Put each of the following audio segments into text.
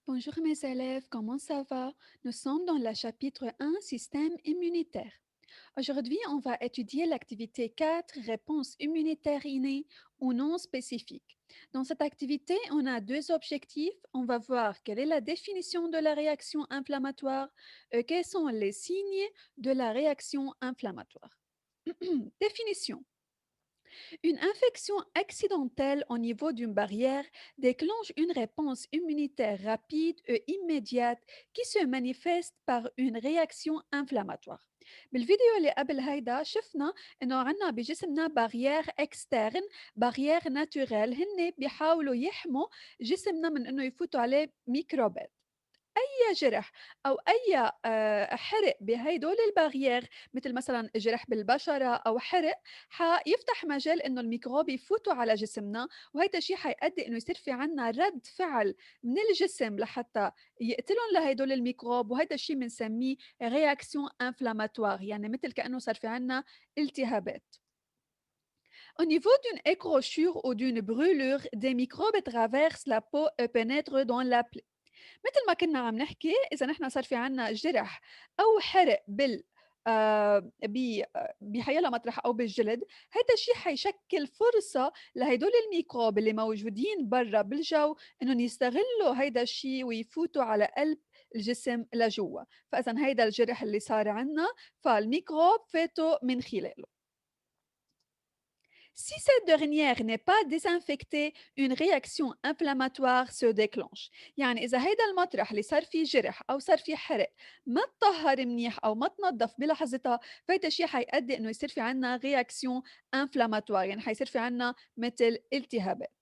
Bonjour mes élèves, comment ça va? Nous sommes dans le chapitre 1, système immunitaire. Aujourd'hui, on va étudier l'activité 4, réponse immunitaire innée ou non spécifique. Dans cette activité, on a deux objectifs. On va voir quelle est la définition de la réaction inflammatoire et quels sont les signes de la réaction inflammatoire. Définition. Une infection accidentelle au niveau d'une barrière déclenche une réponse immunitaire rapide et immédiate qui se manifeste par une réaction inflammatoire. بالفيديو اللي قبل هيدا شفنا انه عنا بجسمنا بارير اكسترن بارير ناتوريل هن بيحاولوا يحموا جسمنا من انه يفوتوا عليه ميكروبات. أي جرح أو أي حرق بهيدول البارير مثل مثلًا جرح بالبشرة أو حرق، حيفتح مجال إنه الميكروب يفوتوا على جسمنا، وهيدا الشي حيأدي إنه يصير في عندنا رَد فعل من الجسم لحتى يقتلهم لهيدول الميكروب، وهيدا الشي بنسميه réaction inflammatoire يعني مثل كأنه صار في عندنا التهابات. Au niveau d'une écrochure ou d'une brûlure, des microbes traversent la peau et pénètrent dans la plaie. متل ما كنا عم نحكي إذا نحن صار في عنا جرح أو حرق بال بحيلا مطرح أو بالجلد، هيدا الشي حيشكل فرصة لهيدول الميكروب اللي موجودين برا بالجو إنهم يستغلوا هيدا الشي ويفوتوا على قلب الجسم لجوا، فإذا هيدا الجرح اللي صار عنا فالميكروب فاتوا من خلاله. Si cette dernière n'est pas désinfectée, une réaction inflammatoire se déclenche. يعني إذا هيدا المطرح اللي صار فيه جرح أو صار فيه حرق ما اتطهر منيح أو ما تنظف بلحظتها، فهيدا الشيء حيؤدي إنه يصير في عنا رياكسيون انفلاماتوار، يعني حيصير في عنا مثل التهابات.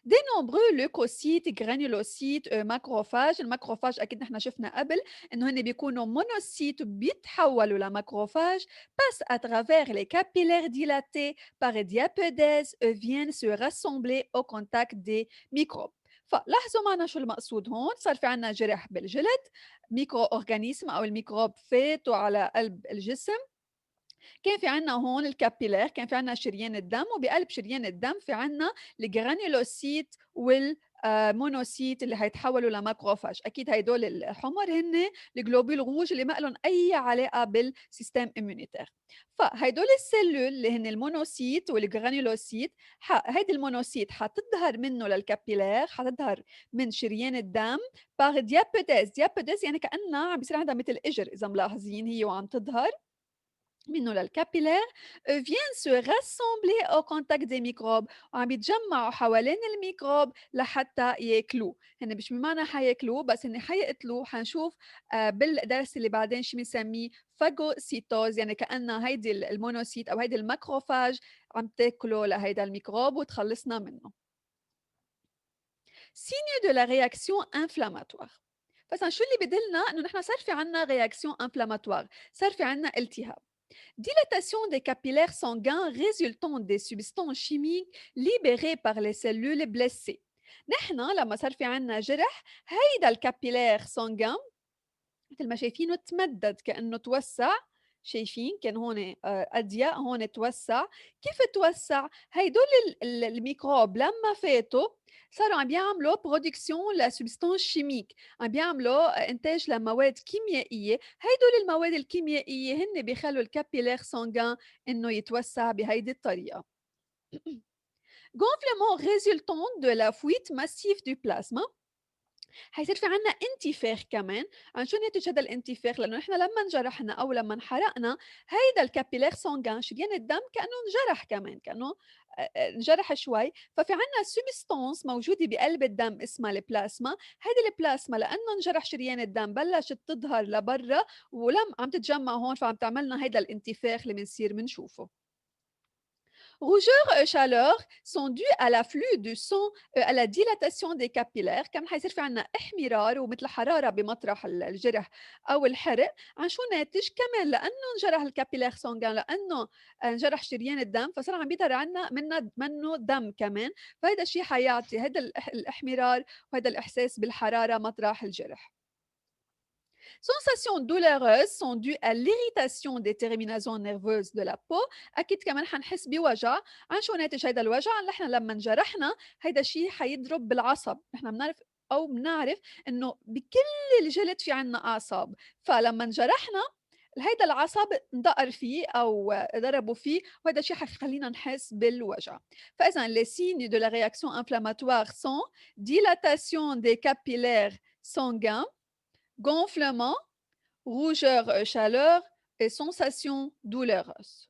De nombreux leucocytes, granulocytes, macrophages. الماكروفاج أكيد نحن شفنا قبل إنه هن بيكونوا monocytes بيتحولوا لماكروفاج passent à travers les capillaires dilatés par diapédèse et viennent se rassembler au contact des microbes. فلاحظوا معنا شو المقصود هون. صار في عنا جرح بالجلد، ميكرو أورجانيزم أو الميكروب فاتوا على قلب الجسم، كان في عنا هون الكابيلار، كان في عنا شريان الدم، وبقلب شريان الدم في عنا الجرانيولوسيت والمونوسيت اللي هيتحولوا لماكروفاج. اكيد هيدول الحمر هن الجلوبول روج اللي ما لهم اي علاقه بالسيستم اميونيتير. فهيدول السيلول اللي هن المونوسيت والجرانيولوسيت، هيدي المونوسيت حتظهر منه للكابيلار، حتظهر من شريان الدم باغ ديابيتيز. ديابيتيز يعني كانها عم بيصير عندها مثل اجر اذا ملاحظين هي وعم تظهر منه للكابيلار viennent se rassembler au contact des microbes وعم يتجمعوا حوالين الميكروب لحتى ياكلوه. هن مش بمعنى حياكلوه بس هن حيقتلوه. حنشوف بالدرس اللي بعدين شو بنسميه فاجوسيتوز، يعني كأنها هيدي المونوسيت أو هيدي الماكروفاج عم تاكله لهيدا الميكروب وتخلصنا منه. Signe de la réaction inflammatoire. فإذا شو اللي بدلنا إنه نحن صار في عنا réaction inflammatoire، صار في عنا التهاب. Dilatation des capillaires sanguins résultant des substances chimiques libérées par les cellules blessées. نحن لما صار في عنا جرح، هيدا الكابيلير سانغان مثل ما شايفينه تمدد كأنه توسّع. شايفين كان هون أضيق، هون توسّع. كيف توسّع؟ هيدول الميكروب لمّا فاتوا صاروا عم بيعملوا production لsubstance chimique، عم بيعملوا إنتاج لمواد كيميائية. هيدول المواد الكيميائية هن بيخلّوا الcapillaire sanguin إنه يتوسّع بهيدي الطريقة. Gonflement résultant de la fuite massive du plasma. حيصير في عنا انتفاخ كمان. عن شو ناتج هذا الانتفاخ؟ لأنه نحن لما انجرحنا أو لما انحرقنا، هيدا الكابيلير سانغان شريان الدم كأنه انجرح كمان، كأنه انجرح شوي. ففي عنا سبستانس موجودة بقلب الدم اسمها البلازما. هيدي البلازما لأنه انجرح شريان الدم بلشت تظهر لبرا، ولم عم تتجمع هون فعم تعملنا هيدا الانتفاخ اللي بنصير بنشوفه. Rougeur et chaleur sont dues à l'afflux du sang à la dilatation des capillaires. كمان حيصير في عنا احمرار ومثل حرارة بمطرح الجرح أو الحرق. عن شو ناتج؟ كمان لأنه انجرح الكابيلار سانغان، لأنه انجرح شريان الدم فصار عم بيظهر عنا منه دم كمان. فهيدا الشيء حيعطي هيدا الاحمرار وهيدا الإحساس بالحرارة مطرح الجرح. Sensations douloureuses sont dues à l'irritation des terminaisons nerveuses de la peau. أكيد كمان حنحس بوجع. عن شو ناتج هيدا الوجع؟ نحن لما انجرحنا هيدا الشيء حيضرب بالعصب. نحن بنعرف أو بنعرف إنه بكل الجلد في عنا أعصاب، فلمّا انجرحنا هيدا العصب اندقر فيه أو ضربوا فيه وهيدا الشي حيخلّينا نحس بالوجع. فإذًا les signes de la réaction inflammatoire sont dilatation des capillaires sanguins, gonflement, rougeur, chaleur et sensation douloureuse.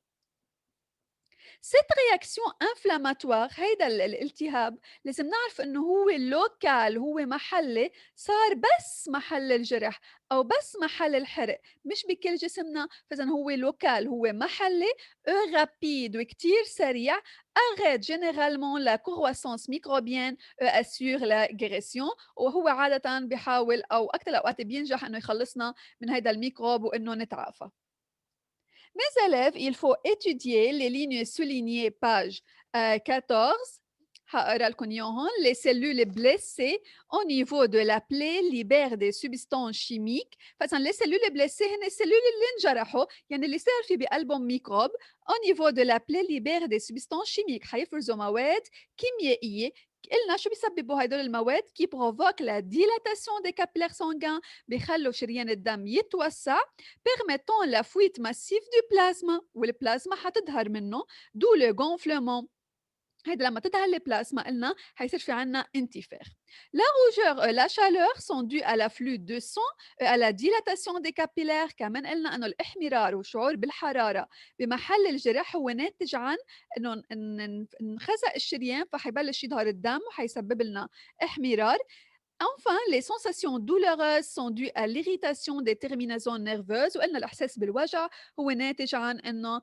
cette réaction inflammatoire هيدا الالتهاب لازم نعرف إنه هو local هو محلي صار بس محل الجرح أو بس محل الحرق مش بكل جسمنا فإذا هو local هو محلي rapide وكتير سريع arrête généralement la croissance microbienne assure la guérison وهو عادة بيحاول أو أكثر الأوقات بينجح إنه يخلصنا من هيدا الميكروب وإنه نتعافى. Mes élèves, il faut étudier les lignes soulignées page 14. هقرا لكم إياهن. Les cellules blessées au niveau de la plaie libèrent des substances chimiques. فإذا les cellules blessées هن السلول اللي انجرحوا يعني اللي صار في بقلبهم ميكروب. Au niveau de la plaie libèrent des substances chimiques حيفرزوا مواد كيميائية. قلنا شو بيسببوا هدول المواد qui provoquent la dilatation des capillaires sanguins بيخلوا شريان الدم يتوسع permettant la fuite massive du plasma والبلازما حتظهر منه d'où le gonflement. هيدا لما تظهر البلازما قلنا حيصير في عنا انتفاخ. La rougeur et la chaleur sont dues à l'afflux de sang et à la dilatation des capillaires. كمان قلنا انه الاحمرار والشعور بالحراره بمحل الجرح هو ناتج عن انه انخزق الشريان فحيبلش يظهر الدم وحيسبب لنا احمرار. Enfin, les sensations douloureuses sont dues à l'irritation des terminaisons nerveuses وقلنا الإحساس بالوجع هو ناتج عن إنه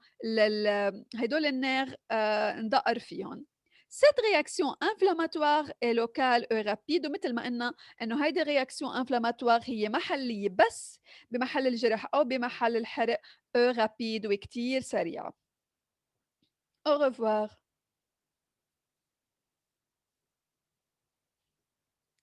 هدول النير اندقر فيهم. Cette réaction inflammatoire est locale et rapide ومثل ما قلنا إنه هيدي الرياكسيون inflammatoire هي محلية بس بمحل الجرح أو بمحل الحرق rapide وكتير سريعة. Au revoir.